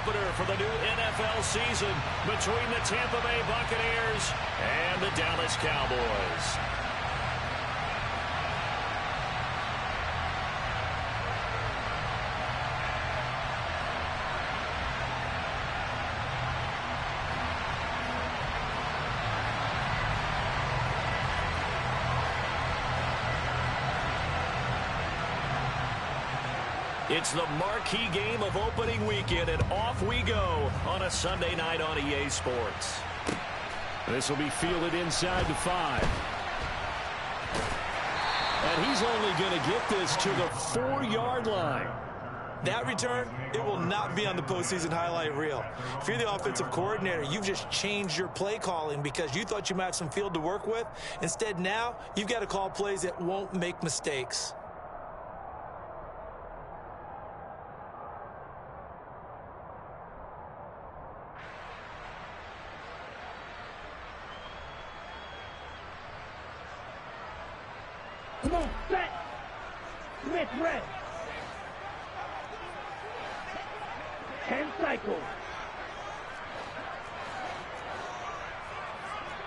opener for the new NFL season between the Tampa Bay Buccaneers and the Dallas Cowboys. It's the marquee game of opening weekend, and off we go on a Sunday night on EA Sports. This will be fielded inside the 5. And he's only going to get this to the 4-yard line. That return, it will not be on the postseason highlight reel. If you're the offensive coordinator, you've just changed your play calling because you thought you might have some field to work with. Instead, now you've got to call plays that won't make mistakes. Come on, set. Smith red. 10 cycles.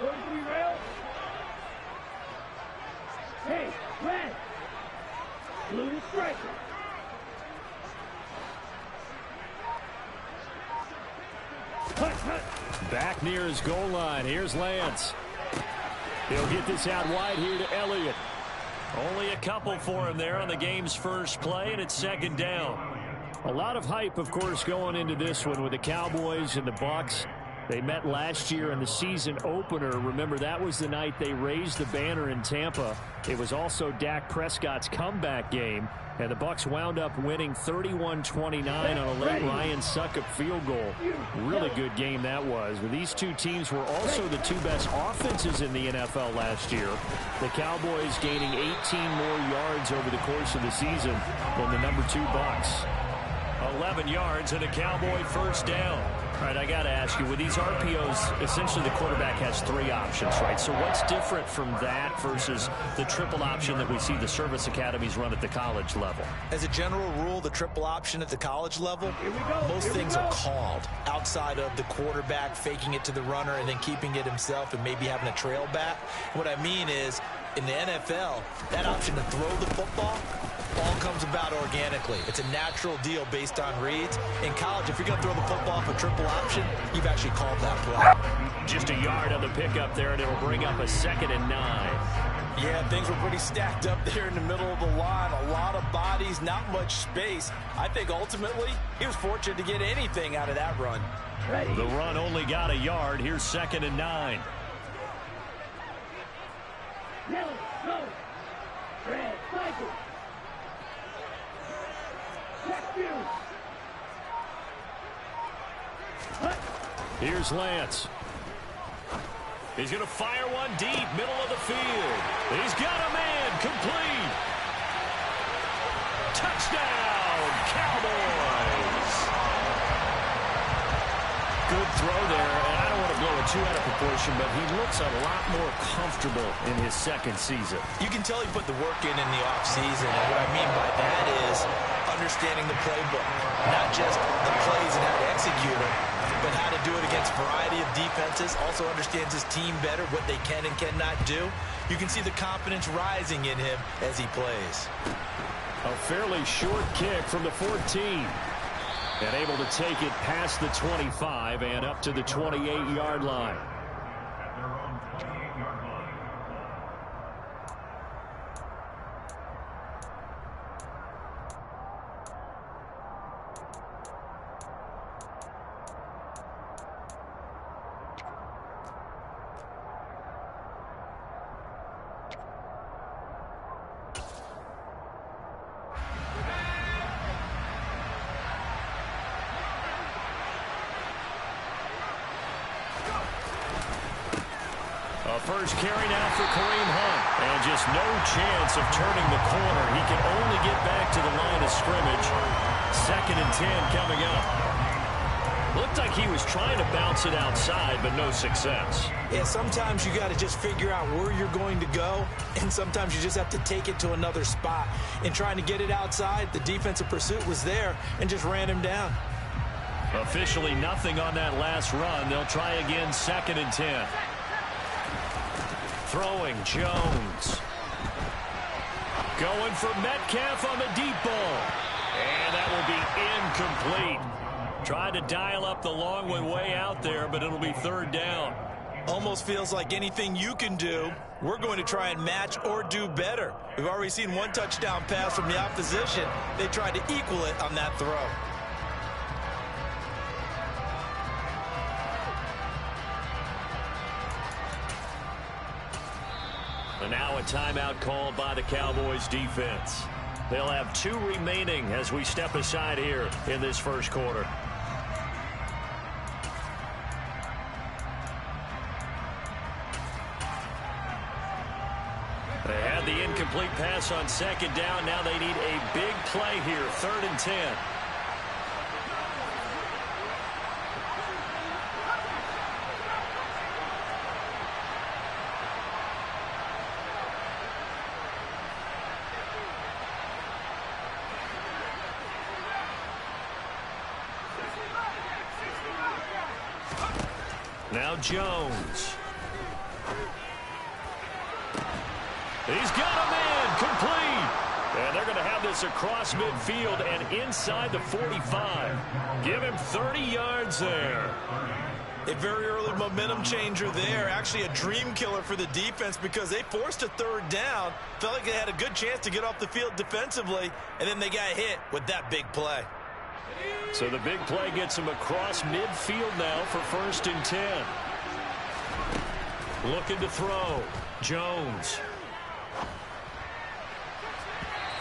43 rail. Hey, red. Blue striker. Hut, hut. Back near his goal line. Here's Lance. He'll get this out wide here to Elliott. Only a couple for him there on the game's first play, and it's second down. A lot of hype, of course, going into this one with the Cowboys and the Bucs. They met last year in the season opener. Remember, that was the night they raised the banner in Tampa. It was also Dak Prescott's comeback game, and the Bucs wound up winning 31-29 on a late Ryan Succop field goal. Really good game that was. But these two teams were also the two best offenses in the NFL last year. The Cowboys gaining 18 more yards over the course of the season than the number 2 Bucs. 11 yards and a Cowboy first down. All right, I got to ask you, with these RPOs, essentially the quarterback has 3 options, right? So what's different from that versus the triple option that we see the service academies run at the college level? As a general rule, the triple option at the college level, most things are called outside of the quarterback faking it to the runner and then keeping it himself and maybe having a trail back. What I mean is, in the NFL, that option to throw the football all comes about organically. It's a natural deal based on reads. In college, if you're going to throw the football off a triple option, you've actually called that play. Just a yard on the pickup there, and it'll bring up a 2nd and 9. Yeah, things were pretty stacked up there in the middle of the line. A lot of bodies, not much space. I think ultimately he was fortunate to get anything out of that run. The run only got a yard. Here's 2nd and 9. No, no. Red cycle. Here's Lance. He's going to fire one deep, middle of the field. He's got a man, complete. Touchdown, Cowboys. Good throw there, and I don't want to blow it too out of proportion, but he looks a lot more comfortable in his second season. You can tell he put the work in the offseason, and what I mean by that is understanding the playbook, not just the plays and how to execute them, but how to do it against a variety of defenses. Also understands his team better, what they can and cannot do. You can see the confidence rising in him as he plays. A fairly short kick from the 14. And able to take it past the 25 and up to the 28-yard line. First carry now for Kareem Hunt. And just no chance of turning the corner. He can only get back to the line of scrimmage. 2nd and 10 coming up. Looked like he was trying to bounce it outside, but no success. Yeah, sometimes you got to just figure out where you're going to go, and sometimes you just have to take it to another spot. In trying to get it outside, the defensive pursuit was there and just ran him down. Officially nothing on that last run. They'll try again, 2nd and 10. Throwing Jones. Going for Metcalf on the deep ball. And that will be incomplete. Tried to dial up the long one way out there, but it'll be 3rd down. Almost feels like anything you can do, we're going to try and match or do better. We've already seen one touchdown pass from the opposition. They tried to equal it on that throw. And now a timeout called by the Cowboys defense. They'll have 2 remaining as we step aside here in this first quarter. They had the incomplete pass on 2nd down. Now they need a big play here, 3rd and 10. Now Jones. He's got a man complete. And they're going to have this across midfield and inside the 45. Give him 30 yards there. A very early momentum changer there. Actually a dream killer for the defense because they forced a 3rd down. Felt like they had a good chance to get off the field defensively, and then they got hit with that big play. So the big play gets him across midfield now for 1st and 10. Looking to throw. Jones.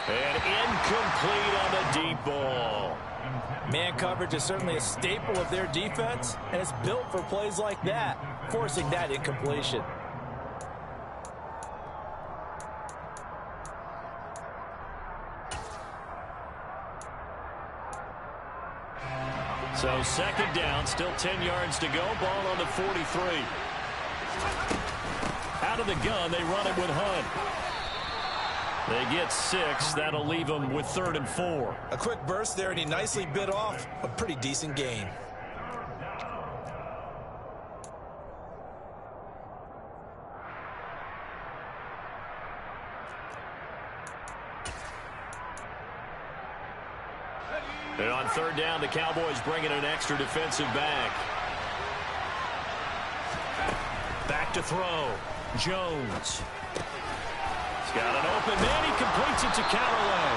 And incomplete on the deep ball. Man coverage is certainly a staple of their defense, and it's built for plays like that, forcing that incompletion. So 2nd down, still 10 yards to go. Ball on the 43. Out of the gun, they run it with Hunt. They get 6. That'll leave them with 3rd and 4. A quick burst there, and he nicely bit off a pretty decent gain. And on 3rd down, the Cowboys bring in an extra defensive back. Back to throw. Jones. He's got an open man. He completes it to Callaway.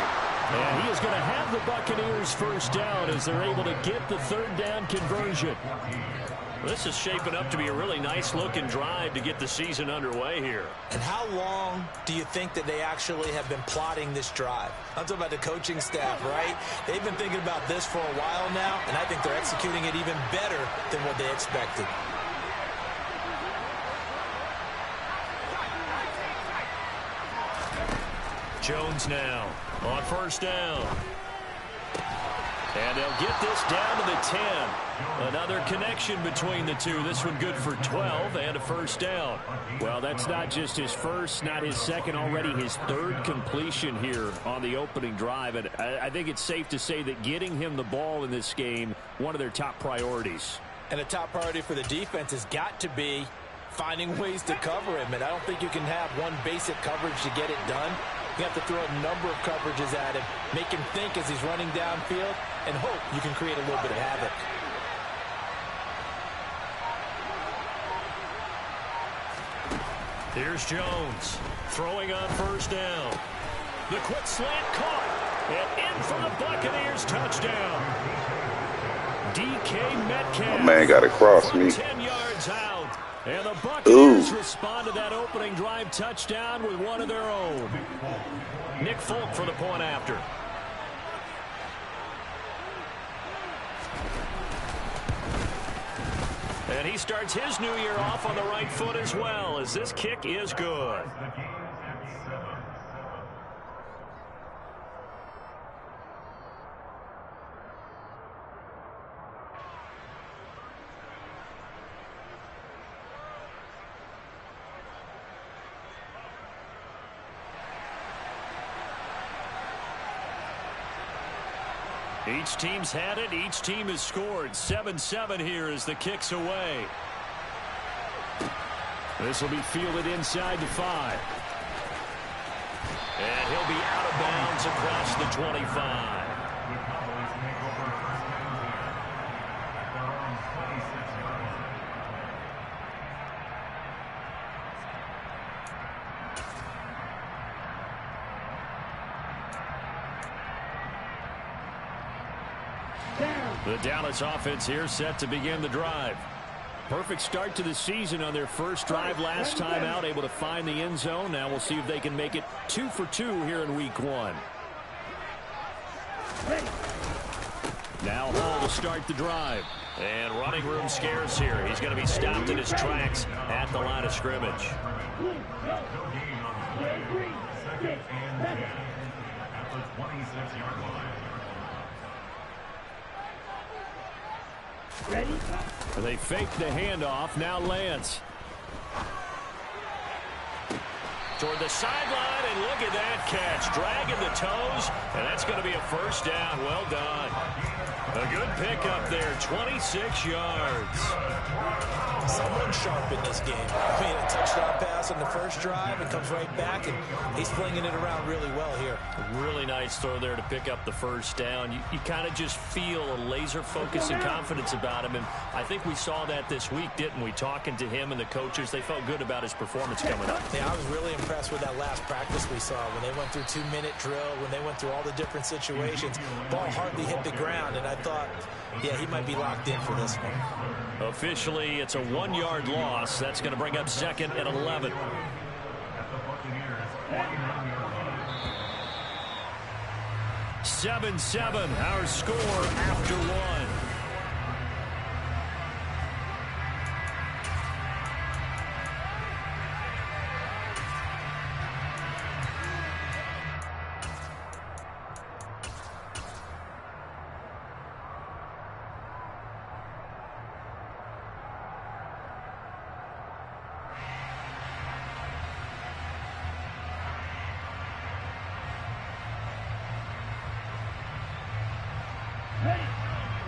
And he is going to have the Buccaneers 1st down as they're able to get the 3rd down conversion. This is shaping up to be a really nice-looking drive to get the season underway here. And how long do you think that they actually have been plotting this drive? I'm talking about the coaching staff, right? They've been thinking about this for a while now, and I think they're executing it even better than what they expected. Jones now on 1st down. And they'll get this down to the 10. Another connection between the two. This one good for 12 and a 1st down. Well, that's not just his first, not his second, already his 3rd completion here on the opening drive. And I think it's safe to say that getting him the ball in this game, one of their top priorities. And a top priority for the defense has got to be finding ways to cover him. And I don't think you can have one basic coverage to get it done. You have to throw a number of coverages at him, make him think as he's running downfield, and hope you can create a little bit of havoc. Here's Jones throwing on 1st down. The quick slant caught. And in for the Buccaneers touchdown. DK Metcalf. My man got across me. 10 yards out. And the Buccaneers respond to that opening drive touchdown with one of their own. Nick Folk for the point after. And he starts his new year off on the right foot as well, as this kick is good. Each team's had it. Each team has scored. 7-7 here as the kick's away. This will be fielded inside the 5. And he'll be out of bounds across the 25. The Dallas offense here set to begin the drive. Perfect start to the season on their first drive last time out, able to find the end zone. Now we'll see if they can make it 2 for 2 here in week 1. Now Hall to start the drive. And running room scarce here. He's going to be stopped in his tracks at the line of scrimmage. Ready? They fake the handoff. Now Lance. Toward the sideline, and look at that catch. Dragging the toes, and that's going to be a first down. Well done. A good pickup there, 26 yards. Someone sharp in this game. I mean, a touchdown pass on the first drive and comes right back, and he's flinging it around really well here. A really nice throw there to pick up the first down. You kind of just feel a laser focus and confidence about him, and I think we saw that this week, didn't we? Talking to him and the coaches, they felt good about his performance coming up. Yeah, I was really impressed with that last practice we saw when they went through 2-minute drill, when they went through all the different situations. Ball hardly hit the ground, and I thought, yeah, he might be locked in for this one. Officially, it's a 1-yard loss. That's going to bring up 2nd and 11. Seven, our score after 1.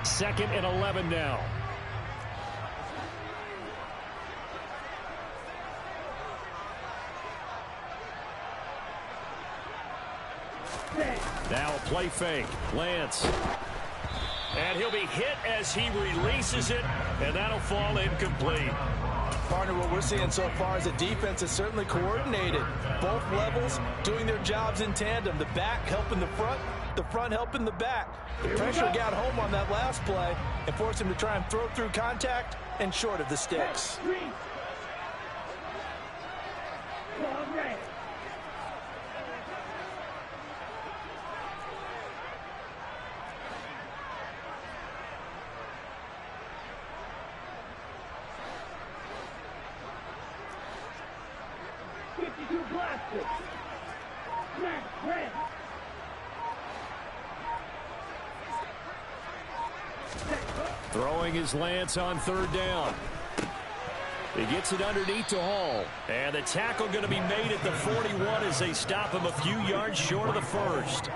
Second and 11 now. Now a play fake. Lance. And he'll be hit as he releases it, and that'll fall incomplete. Partner, what we're seeing so far is the defense is certainly coordinated. Both levels doing their jobs in tandem. The back helping the front helping the back. The pressure got home on that last play and forced him to try and throw through contact and short of the sticks. Throwing his Lance on 3rd down. He gets it underneath to Hall. And the tackle going to be made at the 41 as they stop him a few yards short of the first.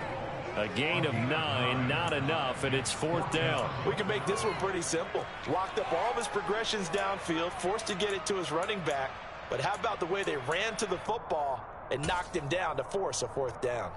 A gain of 9, not enough, and it's 4th down. We can make this one pretty simple. Locked up all of his progressions downfield, forced to get it to his running back. But how about the way they ran to the football and knocked him down to force a 4th down?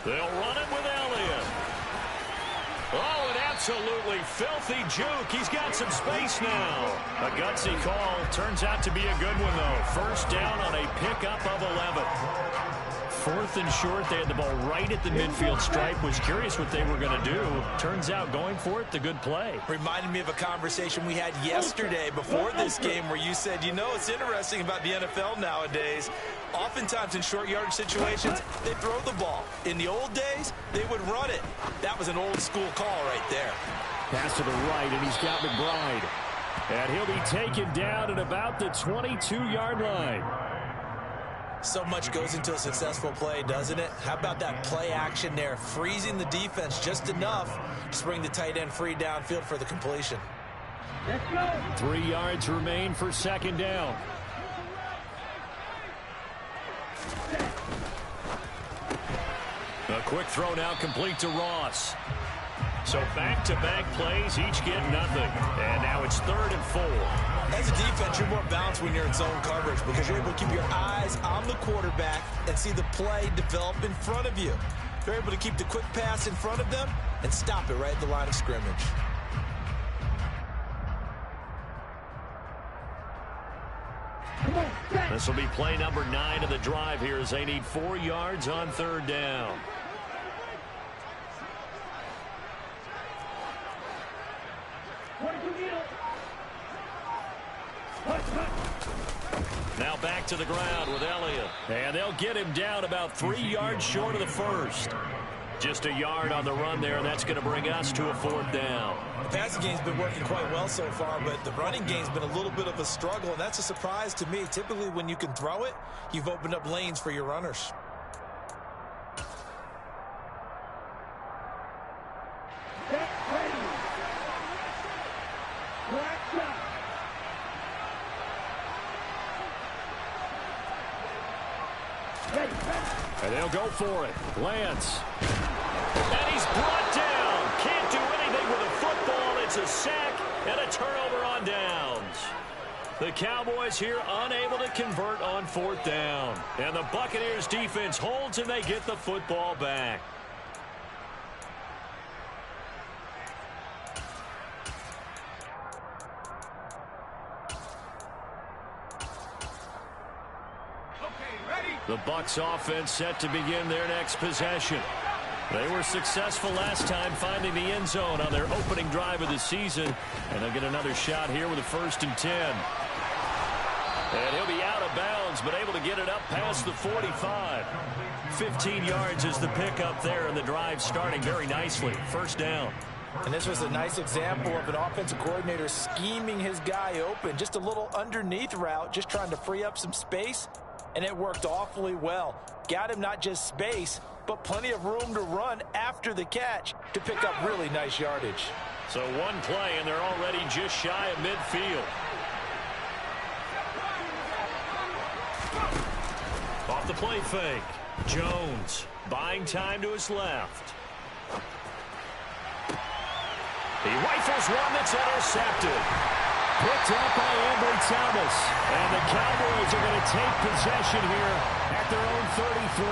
They'll run it with Elliott. Oh, an absolutely filthy juke. He's got some space now. A gutsy call. Turns out to be a good one, though. First down on a pickup of 11. 4th and short. They had the ball right at the midfield stripe. Was curious what they were going to do. Turns out going for it, the good play. Reminded me of a conversation we had yesterday before this game where you said, you know, it's interesting about the NFL nowadays. Oftentimes in short yardage situations, they throw the ball. In the old days, they would run it. That was an old school call right there. Pass to the right, and he's got McBride. And he'll be taken down at about the 22-yard line. So much goes into a successful play, doesn't it? How about that play action there, freezing the defense just enough to bring the tight end free downfield for the completion. Let's go. 3 yards remain for 2nd down. A quick throw now complete to Ross. So back-to-back plays, each get nothing. And now it's 3rd and 4. As a defense, you're more balanced when you're in zone coverage because you're able to keep your eyes on the quarterback and see the play develop in front of you. You're able to keep the quick pass in front of them and stop it right at the line of scrimmage. This will be play number 9 of the drive here as they need 4 yards on 3rd down. Now back to the ground with Elliott. And they'll get him down about 3 yards short of the first. Just a yard on the run there, and that's going to bring us to a 4th down. The passing game's been working quite well so far, but the running game's been a little bit of a struggle, and that's a surprise to me. Typically, when you can throw it, you've opened up lanes for your runners. And they'll go for it. Lance. And he's brought down. Can't do anything with a football. It's a sack and a turnover on downs. The Cowboys here unable to convert on 4th down. And the Buccaneers defense holds and they get the football back. The Bucs offense set to begin their next possession. They were successful last time finding the end zone on their opening drive of the season. And they'll get another shot here with a 1st and 10. And he'll be out of bounds, but able to get it up past the 45. 15 yards is the pickup there, and the drive starting very nicely. 1st down. And this was a nice example of an offensive coordinator scheming his guy open. Just a little underneath route, just trying to free up some space. And it worked awfully well. Got him not just space, but plenty of room to run after the catch to pick up really nice yardage. So one play, and they're already just shy of midfield. Off the play fake. Jones buying time to his left. He rifles one that's intercepted. Picked up by Ambry Thomas. And the Cowboys are going to take possession here at their own 33.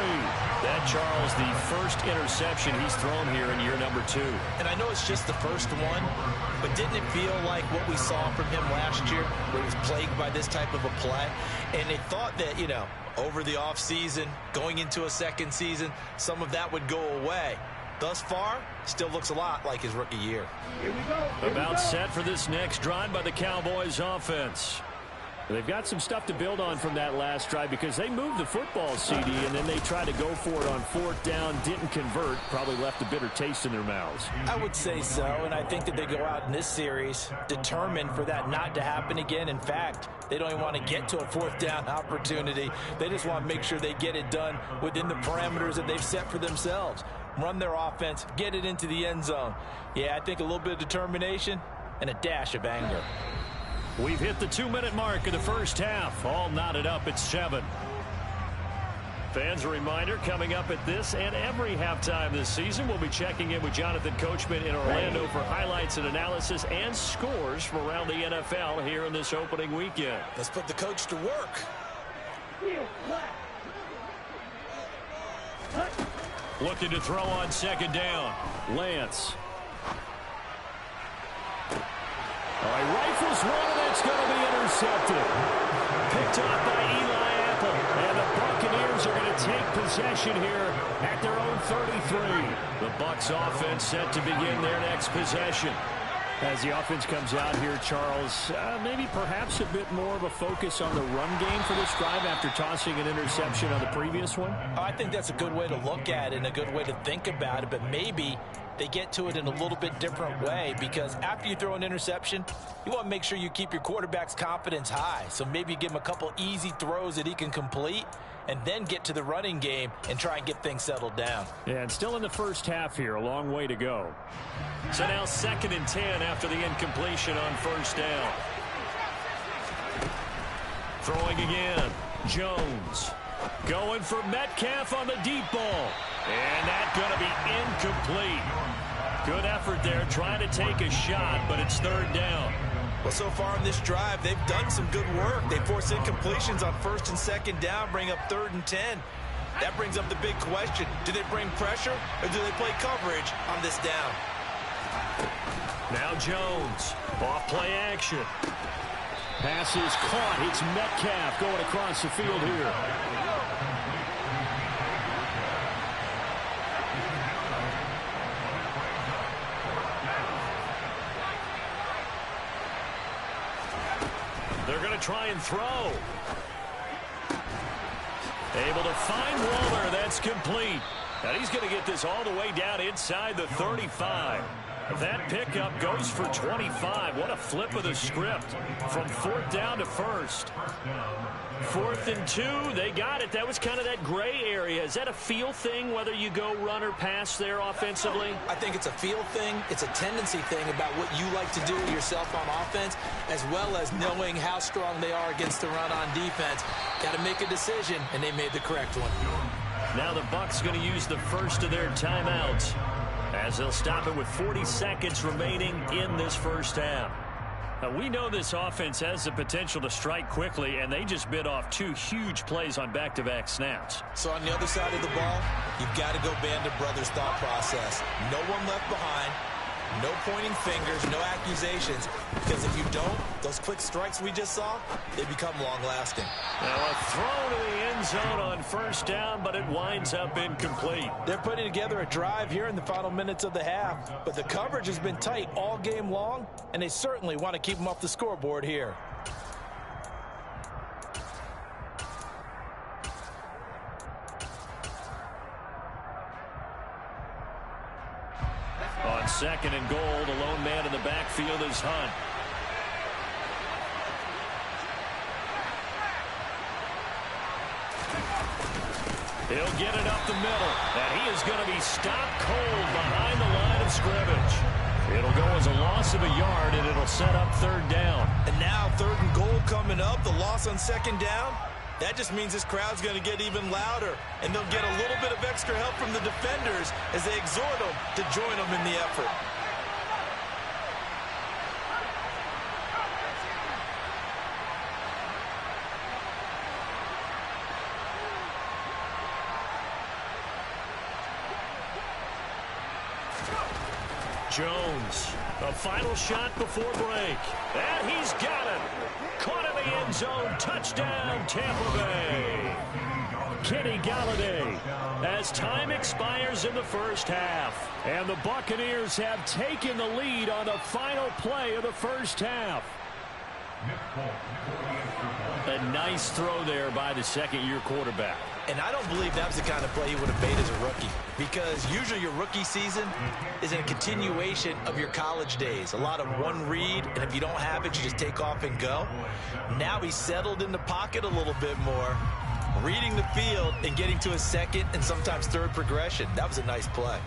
That, Charles, the first interception he's thrown here in year number 2. And I know it's just the first one, but didn't it feel like what we saw from him last year where he was plagued by this type of a play? And they thought that, you know, over the offseason, going into a second season, some of that would go away. Thus far, still looks a lot like his rookie year. Here we go. About set for this next drive by the Cowboys offense. They've got some stuff to build on from that last drive because they moved the football, CD, and then they tried to go for it on 4th down, didn't convert, probably left a bitter taste in their mouths. I would say so, and I think that they go out in this series determined for that not to happen again. In fact, they don't even want to get to a 4th down opportunity. They just want to make sure they get it done within the parameters that they've set for themselves. Run their offense, get it into the end zone. Yeah, I think a little bit of determination and a dash of anger. We've hit the 2-minute mark of the first half. All knotted up at 7. Fans, a reminder, coming up at this and every halftime this season, we'll be checking in with Jonathan Coachman in Orlando for highlights and analysis and scores from around the NFL here in this opening weekend. Let's put the coach to work. Looking to throw on 2nd down. Lance. All right, rifles one, and it's going to be intercepted. Picked up by Eli at couple. And the Buccaneers are going to take possession here at their own 33. The Bucs offense set to begin their next possession. As the offense comes out here, Charles, maybe perhaps a bit more of a focus on the run game for this drive after tossing an interception on the previous one? I think that's a good way to look at it and a good way to think about it, but maybe they get to it in a little bit different way, because after you throw an interception, you want to make sure you keep your quarterback's confidence high. So maybe you give him a couple easy throws that he can complete and then get to the running game and try and get things settled down. Yeah, and still in the first half here, a long way to go. So now 2nd and 10 after the incompletion on first down. Throwing again. Jones going for Metcalf on the deep ball. And that's going to be incomplete. Good effort there trying to take a shot, but it's 3rd down. Well, so far in this drive, they've done some good work. They force incompletions on 1st and 2nd down, bring up 3rd and 10. That brings up the big question. Do they bring pressure or do they play coverage on this down? Now Jones, off play action. Pass is caught. It's Metcalf going across the field here. They're going to try and throw. Able to find Waller. That's complete. And he's going to get this all the way down inside the 35. That pickup goes for 25. What a flip of the script from 4th down to 1st. 4th and 2. They got it. That was kind of that gray area. Is that a feel thing, whether you go run or pass there offensively? I think it's a feel thing. It's a tendency thing about what you like to do yourself on offense, as well as knowing how strong they are against the run on defense. Got to make a decision, and they made the correct one. Now the Bucs going to use the first of their timeouts, as they'll stop it with 40 seconds remaining in this first half. Now, we know this offense has the potential to strike quickly, and they just bit off 2 huge plays on back-to-back snaps. So on the other side of the ball, you've got to go Band of Brothers thought process. No one left behind. No pointing fingers, no accusations, because if you don't, those quick strikes we just saw, they become long-lasting. Now a throw to the end zone on 1st down, but it winds up incomplete. They're putting together a drive here in the final minutes of the half, but the coverage has been tight all game long, and they certainly want to keep them off the scoreboard here. On 2nd and goal, the lone man in the backfield is Hunt. He'll get it up the middle, and he is going to be stopped cold behind the line of scrimmage. It'll go as a loss of a yard, and it'll set up 3rd down. And now 3rd and goal coming up, the loss on 2nd down. That just means this crowd's going to get even louder, and they'll get a little bit of extra help from the defenders as they exhort them to join them in the effort. Jones, a final shot before break, and he's got it. Caught in the end zone, touchdown, Tampa Bay. Kenny Galladay, as time expires in the first half. And the Buccaneers have taken the lead on the final play of the first half. A nice throw there by the 2nd-year quarterback. And I don't believe that was the kind of play he would have made as a rookie, because usually your rookie season is a continuation of your college days. A lot of one read, and if you don't have it, you just take off and go. Now he's settled in the pocket a little bit more, reading the field and getting to his 2nd and sometimes 3rd progression. That was a nice play.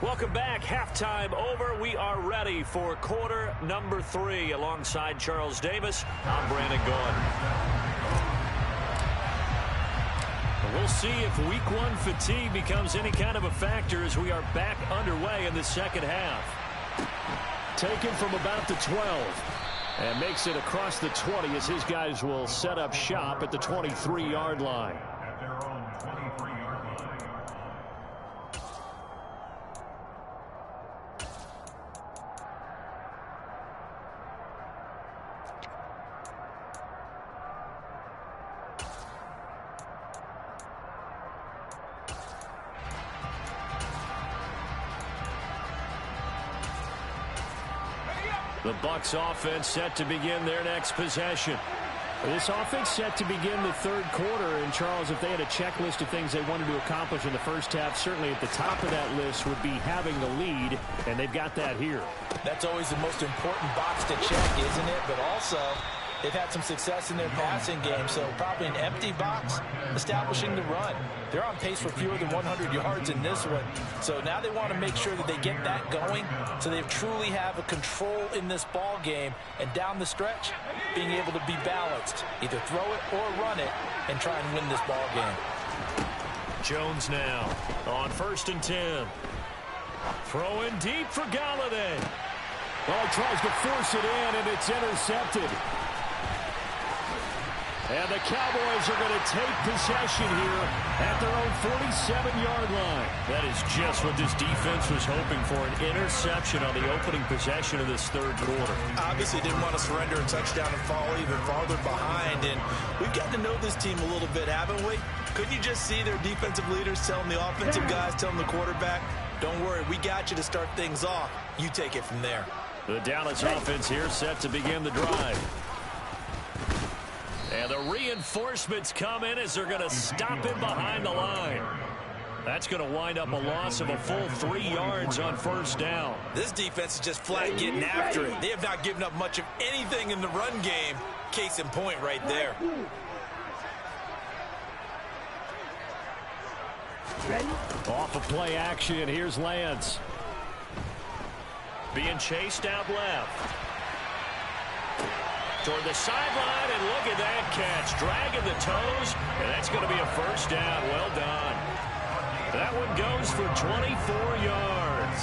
Welcome back. Halftime over. We are ready for quarter number 3. Alongside Charles Davis, I'm Brandon Gaudin. We'll see if week 1 fatigue becomes any kind of a factor as we are back underway in the second half. Taken from about the 12 and makes it across the 20 as his guys will set up shop at the 23-yard line. The Bucs offense set to begin their next possession. This offense set to begin the third quarter. And, Charles, if they had a checklist of things they wanted to accomplish in the first half, certainly at the top of that list would be having the lead, and they've got that here. That's always the most important box to check, isn't it? But also, they've had some success in their passing game, so probably an empty box establishing the run. They're on pace for fewer than 100 yards in this one. So now they want to make sure that they get that going so they truly have a control in this ball game. And down the stretch, being able to be balanced. Either throw it or run it and try and win this ball game. Jones now on 1st and 10. Throwing deep for Galladay. Well, he tries to force it in, and it's intercepted. And the Cowboys are going to take possession here at their own 47-yard line. That is just what this defense was hoping for, an interception on the opening possession of this third quarter. Obviously didn't want to surrender a touchdown and fall even farther behind. And we've gotten to know this team a little bit, haven't we? Couldn't you just see their defensive leaders telling the offensive guys, telling the quarterback, don't worry, we got you to start things off. You take it from there. The Dallas offense here set to begin the drive. And the reinforcements come in as they're going to stop him behind the line. That's going to wind up a loss of a full 3 yards on 1st down. This defense is just flat getting after it. They have not given up much of anything in the run game. Case in point right there. Off of play action, here's Lance. Being chased out left. Toward the sideline, and look at that catch. Dragging the toes, and that's going to be a 1st down. Well done. That one goes for 24 yards.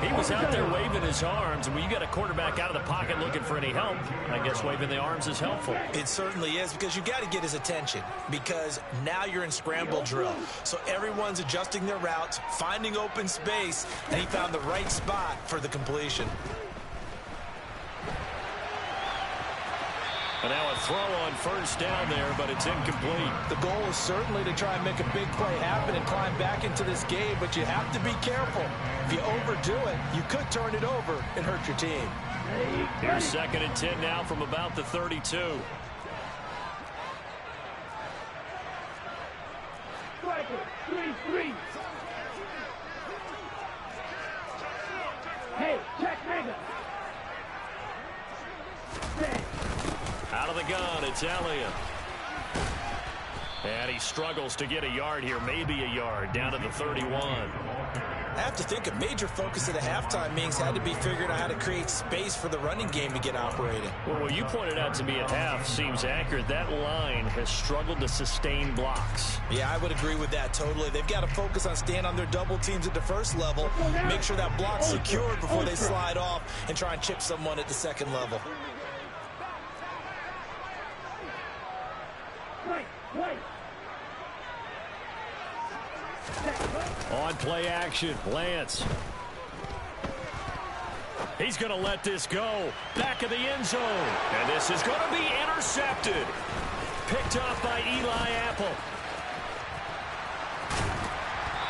He was out there waving his arms, and when you got a quarterback out of the pocket looking for any help, I guess waving the arms is helpful. It certainly is, because you got to get his attention, because now you're in scramble drill. So everyone's adjusting their routes, finding open space, and he found the right spot for the completion. And now a throw on 1st down there, but it's incomplete. The goal is certainly to try and make a big play happen and climb back into this game, but you have to be careful. If you overdo it, you could turn it over and hurt your team. Here's 2nd and 10 now from about the 32. Striker, 3-3. Hey, check nigga. Out of the gun, it's Elliott. And he struggles to get a yard here, maybe a yard, down to the 31. I have to think a major focus of the halftime meetings had to be figuring out how to create space for the running game to get operated. Well, what you pointed out to me at half seems accurate. That line has struggled to sustain blocks. Yeah, I would agree with that totally. They've got to focus on staying on their double teams at the first level, make sure that block's secured before they slide off and try and chip someone at the second level. On play action, Lance. He's going to let this go. Back of the end zone. And this is going to be intercepted. Picked off by Eli Apple.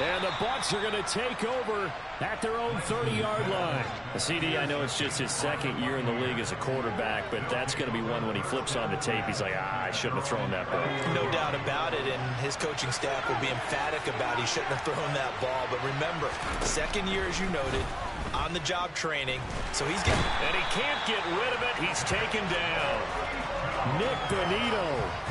And the Bucs are going to take over at their own 30-yard line. CD, I know it's just his 2nd year in the league as a quarterback, but that's going to be one when he flips on the tape. He's like, I shouldn't have thrown that ball. No doubt about it, and his coaching staff will be emphatic about he shouldn't have thrown that ball. But remember, 2nd year, as you noted, on-the-job training, so he's getting... And he can't get rid of it. He's taken down. Nick Benito.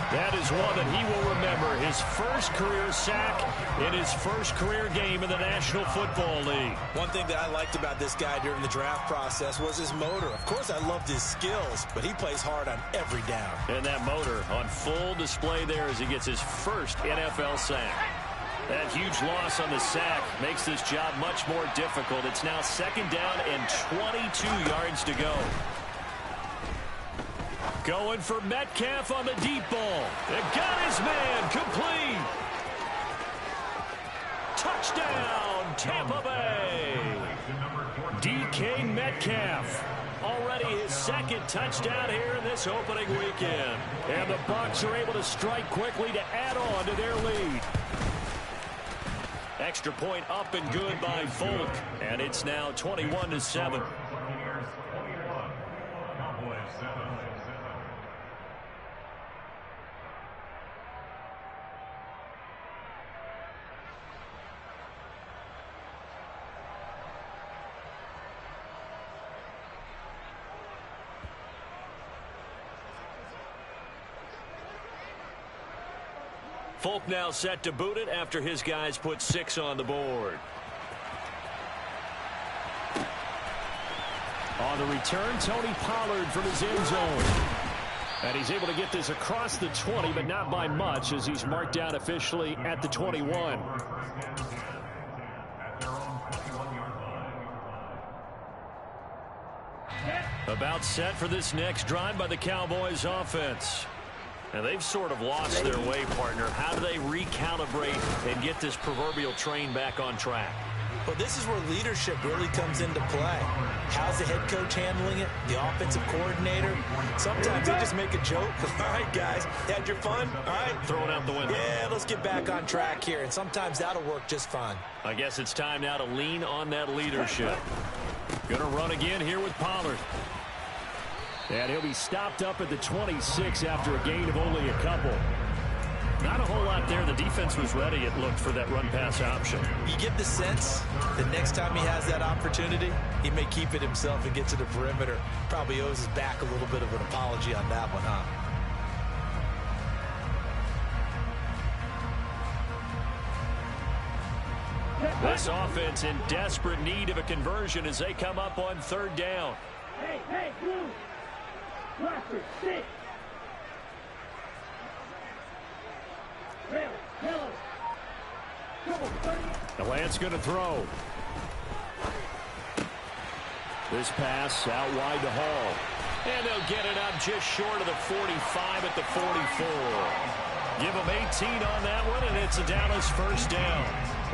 That is one that he will remember. His first career sack in his first career game in the National Football League. One thing that I liked about this guy during the draft process was his motor. Of course, I loved his skills, but he plays hard on every down. And that motor on full display there as he gets his first NFL sack. That huge loss on the sack makes this job much more difficult. It's now 2nd down and 22 yards to go. Going for Metcalf on the deep ball. It got his man complete. Touchdown, Tampa Bay. DK Metcalf. Already his 2nd touchdown here in this opening weekend. And the Bucs are able to strike quickly to add on to their lead. Extra point up and good by Folk. And it's now 21-7. Folk now set to boot it after his guys put 6 on the board. On the return, Tony Pollard from his end zone. And he's able to get this across the 20, but not by much, as he's marked down officially at the 21. About set for this next drive by the Cowboys offense. And they've sort of lost their way, partner. How do they recalibrate and get this proverbial train back on track? Well, this is where leadership really comes into play. How's the head coach handling it? The offensive coordinator? Sometimes they just make a joke. All right, guys, had your fun? All right. Throw it out the window. Yeah, let's get back on track here. And sometimes that'll work just fine. I guess it's time now to lean on that leadership. Going to run again here with Pollard. And he'll be stopped up at the 26 after a gain of only a couple. Not a whole lot there. The defense was ready, it looked, for that run-pass option. You get the sense that next time he has that opportunity, he may keep it himself and get to the perimeter. Probably owes his back a little bit of an apology on that one, huh? This offense in desperate need of a conversion as they come up on 3rd down. Hey, move. Roster, sit. The Lance going to throw. This pass out wide to Hall. And they'll get it up just short of the 45 at the 44. Give them 18 on that one, and it's a Dallas 1st down.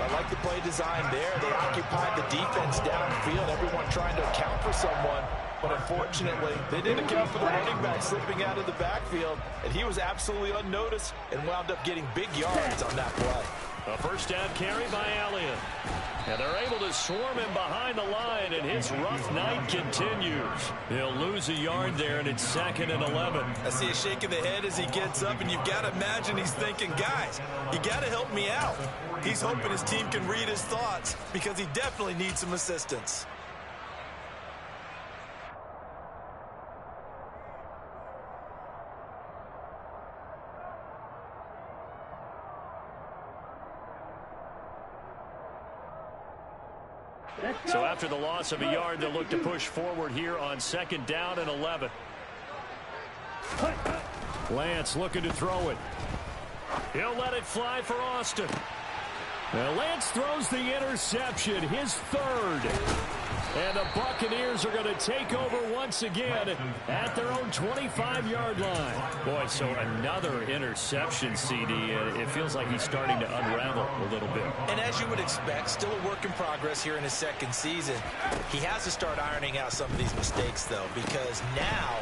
I like the play design there. They occupied the defense downfield, everyone trying to account for someone. But unfortunately, they didn't account for the running back slipping out of the backfield, and he was absolutely unnoticed and wound up getting big yards on that play. A 1st down carry by Allen. And they're able to swarm him behind the line, and his rough night continues. He'll lose a yard there, and it's 2nd and 11. I see a shake of the head as he gets up, and you've got to imagine he's thinking, guys, you got to help me out. He's hoping his team can read his thoughts because he definitely needs some assistance. So after the loss of a yard, they'll look to push forward here on 2nd down and 11. Lance looking to throw it. He'll let it fly for Austin. Well, Lance throws the interception, his 3rd. And the Buccaneers are going to take over once again at their own 25-yard line. Boy, so another interception, CD. It feels like he's starting to unravel a little bit. And as you would expect, still a work in progress here in his 2nd season. He has to start ironing out some of these mistakes, though, because now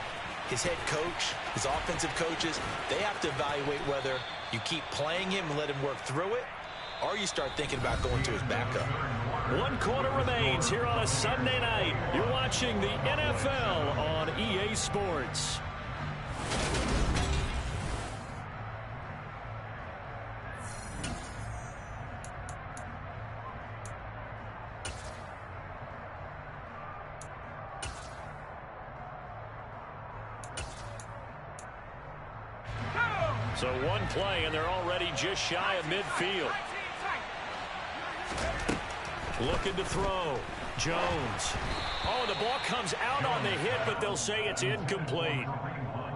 his head coach, his offensive coaches, they have to evaluate whether you keep playing him and let him work through it, or you start thinking about going to his backup. 1 quarter remains here on a Sunday night. You're watching the NFL on EA Sports. So 1 play, and they're already just shy of midfield. Looking to throw. Jones. Oh, the ball comes out on the hit, but they'll say it's incomplete.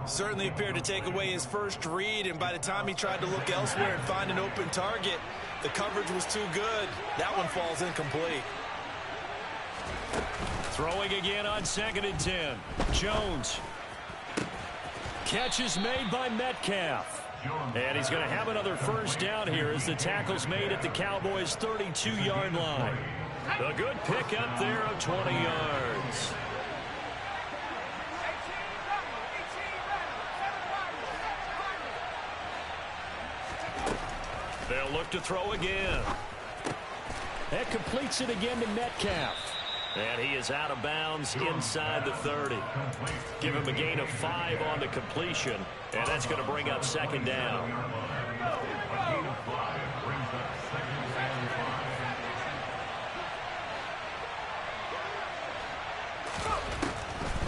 Certainly appeared to take away his first read, and by the time he tried to look elsewhere and find an open target, the coverage was too good. That one falls incomplete. Throwing again on 2nd and 10. Jones. Catch is made by Metcalf. And he's going to have another 1st down here as the tackle's made at the Cowboys' 32-yard line. A good pickup there of 20 yards. They'll look to throw again. That completes it again to Metcalf. And he is out of bounds inside the 30. Give him a gain of 5 on the completion, and that's going to bring up second down.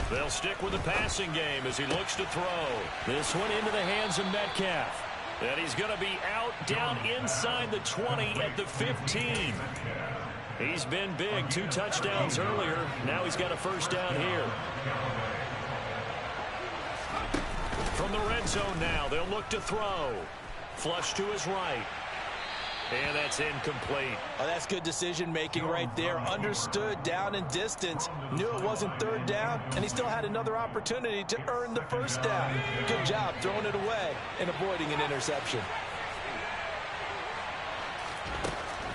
They'll stick with the passing game as he looks to throw. This one into the hands of Metcalf. And he's going to be out down inside the 20 at the 15. He's been big. 2 touchdowns earlier. Now he's got a first down here. From the red zone now, they'll look to throw. Flush to his right. And that's incomplete. Oh, that's good decision-making right there. Understood down and distance. Knew it wasn't third down, and he still had another opportunity to earn the first down. Good job throwing it away and avoiding an interception.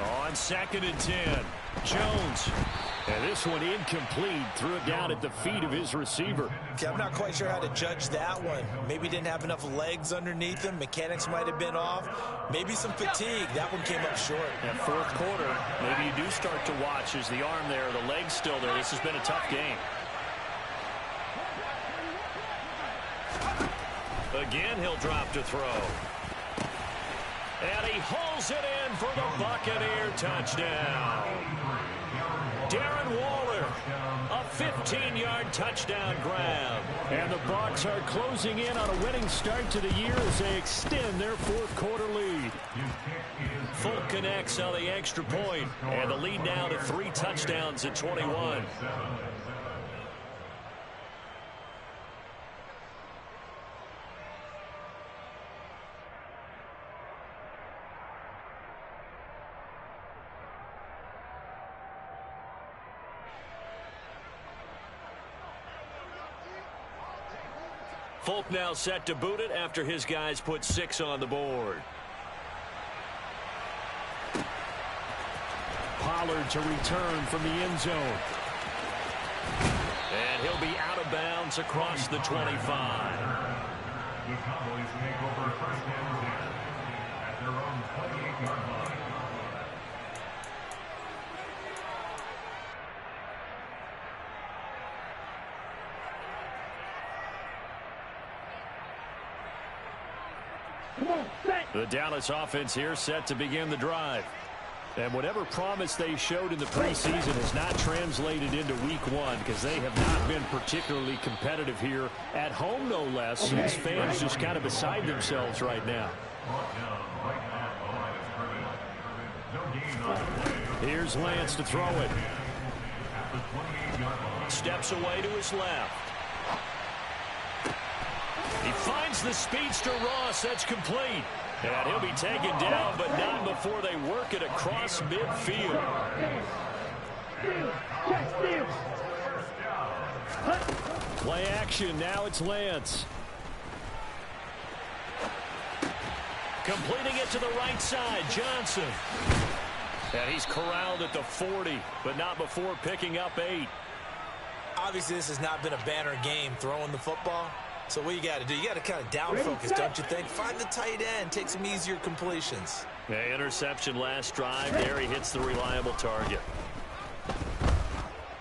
On 2nd and 10, Jones. And this one incomplete. Threw it down at the feet of his receiver. Okay, I'm not quite sure how to judge that one. Maybe didn't have enough legs underneath him. Mechanics might have been off. Maybe some fatigue. That one came up short. That fourth quarter, maybe you do start to watch as the arm there, the leg's still there. This has been a tough game. Again, he'll drop to throw. And he hauls it in for the Buccaneer touchdown. Darren Waller, a 15-yard touchdown grab. And the Bucs are closing in on a winning start to the year as they extend their fourth quarter lead. Folk connects on the extra point, and the lead now to 3 touchdowns at 21. Folk now set to boot it after his guys put 6 on the board. Pollard to return from the end zone. And he'll be out of bounds across the 25. The Cowboys take over first and 10 at their own 28-yard line. The Dallas offense here set to begin the drive. And whatever promise they showed in the preseason has not translated into week 1 because they have not been particularly competitive here at home, no less. These fans just kind of beside themselves right now. Here's Lance to throw it. Steps away to his left. He finds the speedster Ross. That's complete. And he'll be taken down, but not before they work it across midfield. Play action. Now it's Lance. Completing it to the right side, Johnson. And he's corralled at the 40, but not before picking up 8. Obviously, this has not been a banner game throwing the football. So what you got to do, you got to kind of down focus, don't you think? Find the tight end, take some easier completions. Yeah, interception last drive. There he hits the reliable target.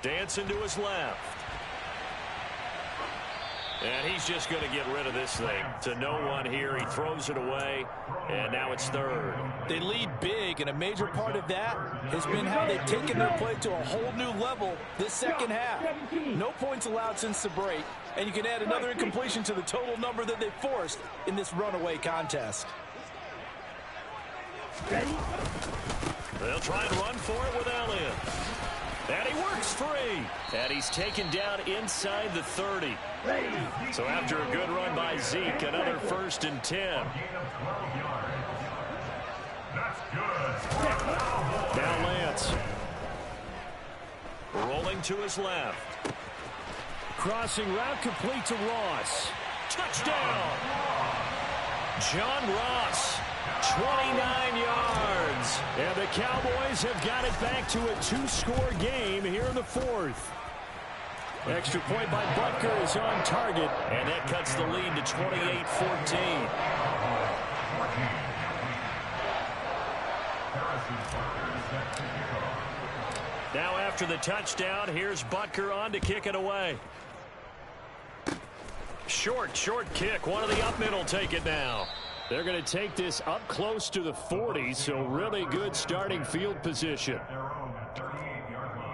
Dancing to his left. And he's just going to get rid of this thing. To no one here. He throws it away, and now it's 3rd. They lead big, and a major part of that has been how they've taken their play to a whole new level this second half. No points allowed since the break, and you can add another incompletion to the total number that they forced in this runaway contest. They'll try and run for it with Elliott. And he works free. And he's taken down inside the 30. So after a good run by Zeke, another 1st and 10. Now Lance. Rolling to his left. Crossing route complete to Ross. Touchdown! John Ross, 29 yards. And the Cowboys have got it back to a 2-score game here in the 4th. Extra point by Butker is on target. And that cuts the lead to 28-14. Now after the touchdown, here's Butker on to kick it away. Short kick. One of the up middle take it now. They're going to take this up close to the 40, so really good starting field position. Their own 38-yard line.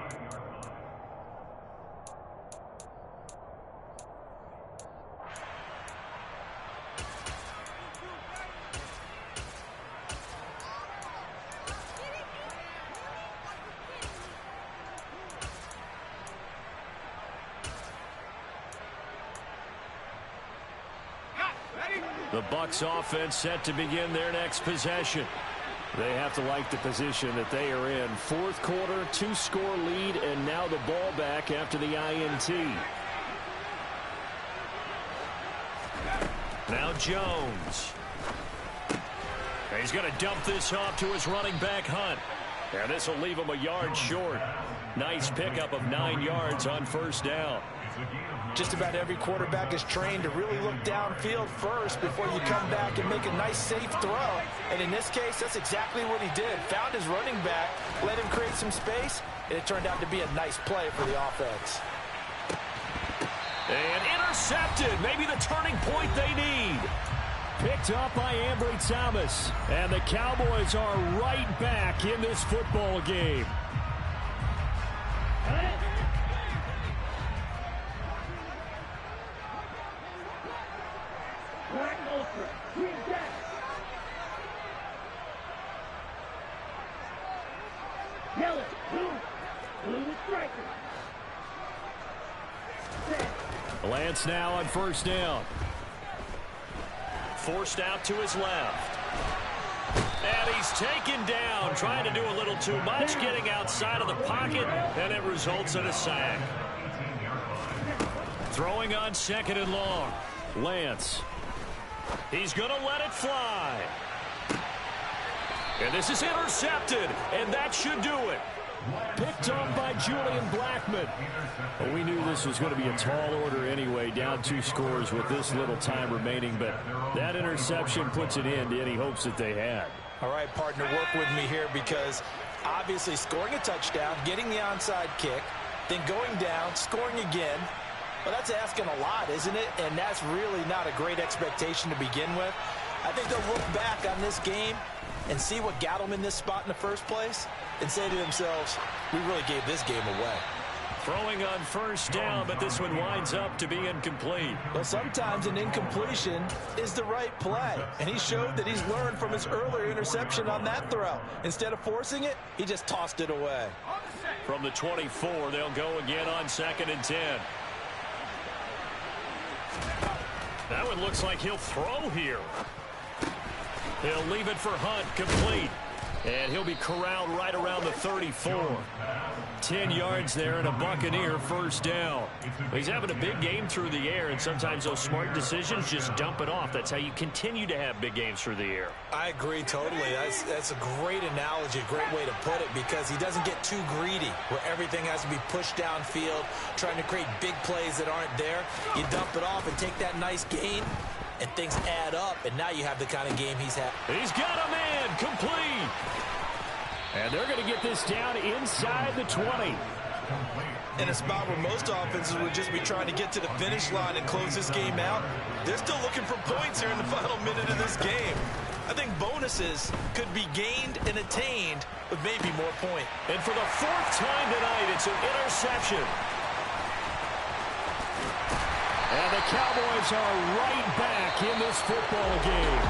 The Bucs offense set to begin their next possession. They have to like the position that they are in. Fourth quarter, 2-score lead, and now the ball back after the INT. Now Jones. He's going to dump this off to his running back, Hunt. And this will leave him a yard short. Nice pickup of 9 yards on first down. Just about every quarterback is trained to really look downfield first before you come back and make a nice, safe throw. And in this case, that's exactly what he did. Found his running back, let him create some space, and it turned out to be a nice play for the offense. And intercepted. Maybe the turning point they need. Picked up by Ambry Thomas. And the Cowboys are right back in this football game. Black Ultra, green deck. Yellow, blue is striker. Lance now on first down. Forced out to his left. And he's taken down, trying to do a little too much, getting outside of the pocket, and it results in a sack. Throwing on second and long. Lance. He's going to let it fly. And this is intercepted, and that should do it. Picked up by Julian Blackman. Well, we knew this was going to be a tall order anyway, down 2 scores with this little time remaining, but that interception puts an end to any hopes that they had. All right, partner, work with me here because obviously scoring a touchdown, getting the onside kick, then going down, scoring again. Well, that's asking a lot, isn't it? And that's really not a great expectation to begin with. I think they'll look back on this game and see what got them in this spot in the first place and say to themselves, we really gave this game away. Throwing on first down, but this one winds up to be incomplete. Well, sometimes an incompletion is the right play, and he showed that he's learned from his earlier interception on that throw. Instead of forcing it, he just tossed it away. From the 24, they'll go again on second and 10. That one looks like he'll throw here. He'll leave it for Hunt, complete. And he'll be corralled right around the 34. 10 yards there and a Buccaneer first down. He's having a big game through the air, and sometimes those smart decisions just dump it off. That's how you continue to have big games through the air. I agree totally. That's a great analogy, a great way to put it, because he doesn't get too greedy where everything has to be pushed downfield, trying to create big plays that aren't there. You dump it off and take that nice gain, and things add up, and now you have the kind of game he's had. He's got a man, complete. And they're going to get this down inside the 20. In a spot where most offenses would just be trying to get to the finish line and close this game out, they're still looking for points here in the final minute of this game. I think bonuses could be gained and attained with maybe more point. And for the 4th time tonight, it's an interception. And the Cowboys are right back in this football game.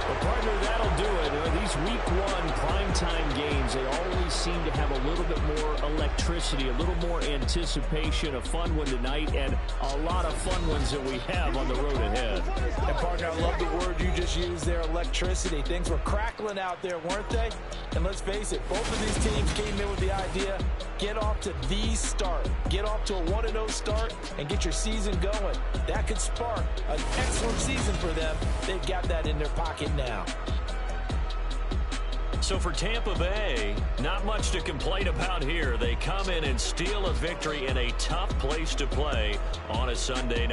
Well, partner, that'll do it. These week 1 primetime games, they always seem to have a little bit more electricity, a little more anticipation. A fun one tonight, and a lot of fun ones that we have on the road ahead. And partner, I love the word you just used there, electricity. Things were crackling out there, weren't they? And let's face it, both of these teams came in with the idea, get off to the start. Get off to a 1-0 start and get your season going. That could spark an excellent season for them. They've got that in their pocket now. So for Tampa Bay, not much to complain about here. They come in and steal a victory in a tough place to play on a Sunday night.